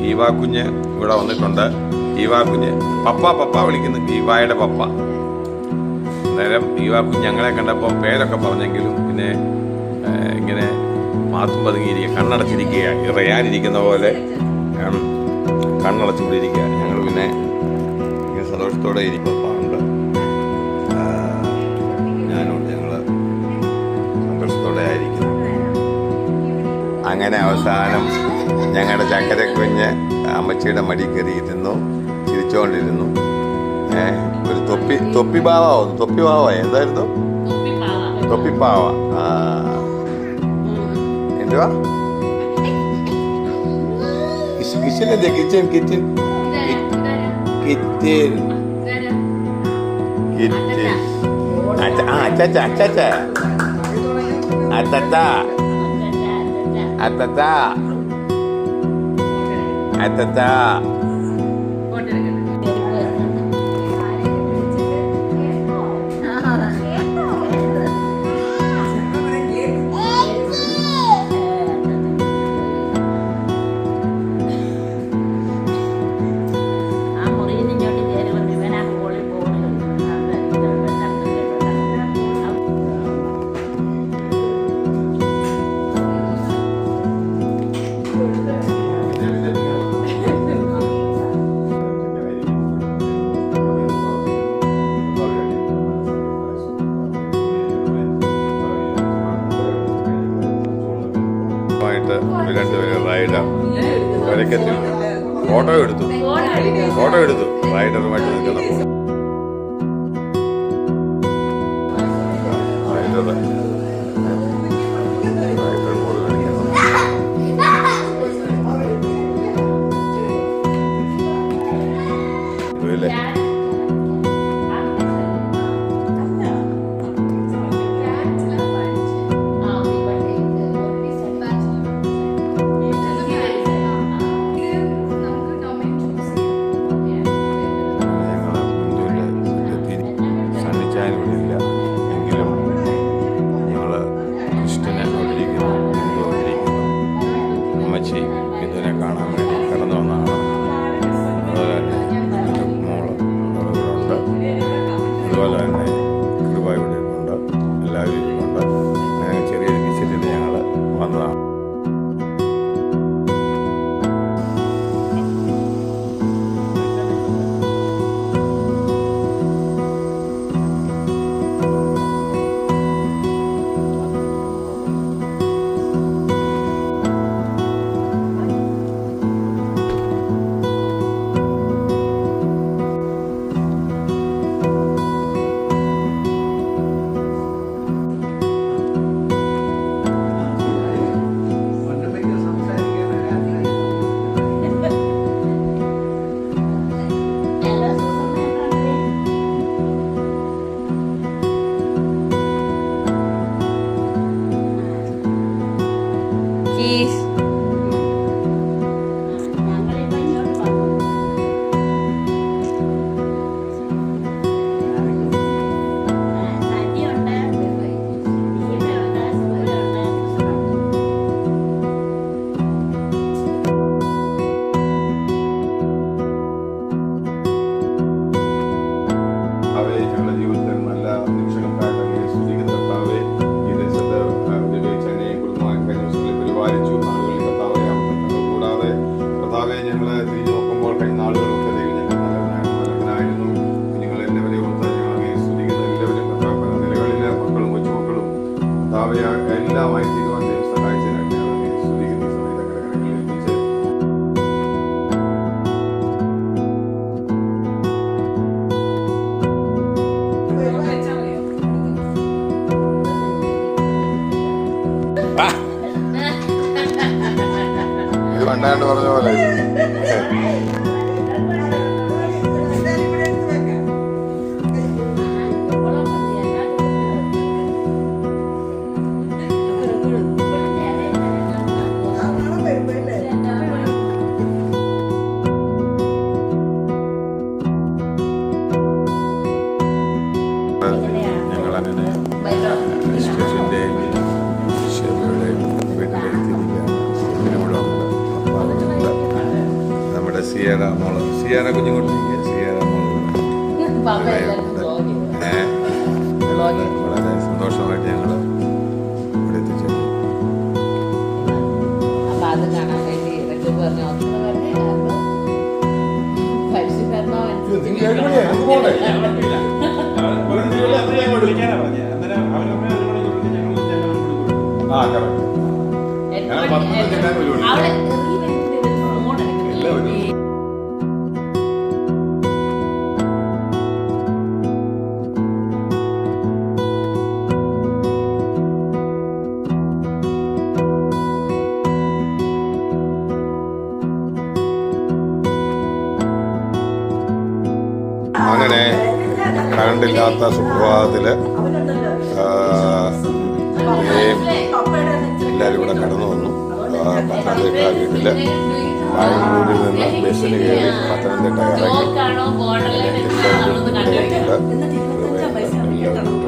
ഈവാ കുഞ്ഞ് ഇവിടെ വന്നിട്ടുണ്ട്. ഈവാ കുഞ്ഞ് പപ്പ പപ്പ വിളിക്കുന്നു, ഈവായുടെ പപ്പ. അന്നേരം ഈവാ കുഞ്ഞ് ഞങ്ങളെ കണ്ടപ്പോൾ പേരൊക്കെ പറഞ്ഞെങ്കിലും പിന്നെ ഇങ്ങനെ മാത്തും പതുങ്ങിയിരിക്കുക, കണ്ണടച്ചിരിക്കുക, ഇറയാനിരിക്കുന്ന പോലെ കണ്ണടച്ചുകൊണ്ടിരിക്കുക. ഞങ്ങൾ പിന്നെ ഇങ്ങനെ സന്തോഷത്തോടെ ഇരിക്കും. ഉണ്ട് ഞാനുണ്ട്, ഞങ്ങൾ സന്തോഷത്തോടെ ആയിരിക്കുന്നു. അങ്ങനെ അവസാനം ഞങ്ങളുടെ ചക്കര കുഞ്ഞ് അമ്മച്ചിയുടെ മടി കയറി ഇരുന്നു, ചിരിച്ചുകൊണ്ടിരുന്നു. ഒരു തൊപ്പി പാവ എന്തായിരുന്നു? തൊപ്പിപ്പാവ. എന്തുവാ കിച്ചൻ കിച്ചൻ കിച്ചൻ കിച്ചൻ അച്ചാച്ച അച്ചാച്ച അത്തത്ത അത്തത്ത അത്തത്ത. രണ്ടുപേരും റൈഡർ ഒരക്കത്തിൽ ഫോട്ടോ എടുത്തു റൈഡറുമായിട്ട് നിൽക്കുന്ന ഇതിനെ കാണാൻ വേണ്ടി കടന്നു വന്നതാണ്. അതുപോലെ തന്നെ എൻ്റെ മോള് ഉണ്ട്, അതുപോലെ തന്നെ കൃപ ഇവിടെ ഇരുന്നുണ്ട്, എല്ലാവരും ഇരിക്കുന്നുണ്ട്. അങ്ങനെ ചെറിയൊരു വിസിറ്റിന് ഞങ്ങൾ വന്നതാണ്. എല്ലാമായി തീരുവാൻ സഹായിച്ചതിനായിട്ട് ഇത് പണ്ടാണ്ട് പറഞ്ഞ പോലെ സിയേറ മോള് സിയേറ കുഞ്ഞുകുട്ടി സിയേറ മോള് വളരെ സന്തോഷമായിട്ട് ഞങ്ങൾ ഇവിടെ എത്തിച്ചേർന്നു. അങ്ങനെ കറണ്ടില്ലാത്ത സുപ്രഭാതത്തില് എല്ലാവരും ഇവിടെ കടന്നു വന്നു. പത്തനംതിട്ട വീട്ടില് ബാംഗ്ലൂരിൽ നിന്ന് ബസ്സിന് കയറി പത്തനംതിട്ട ഇറങ്ങി എല്ലാവരും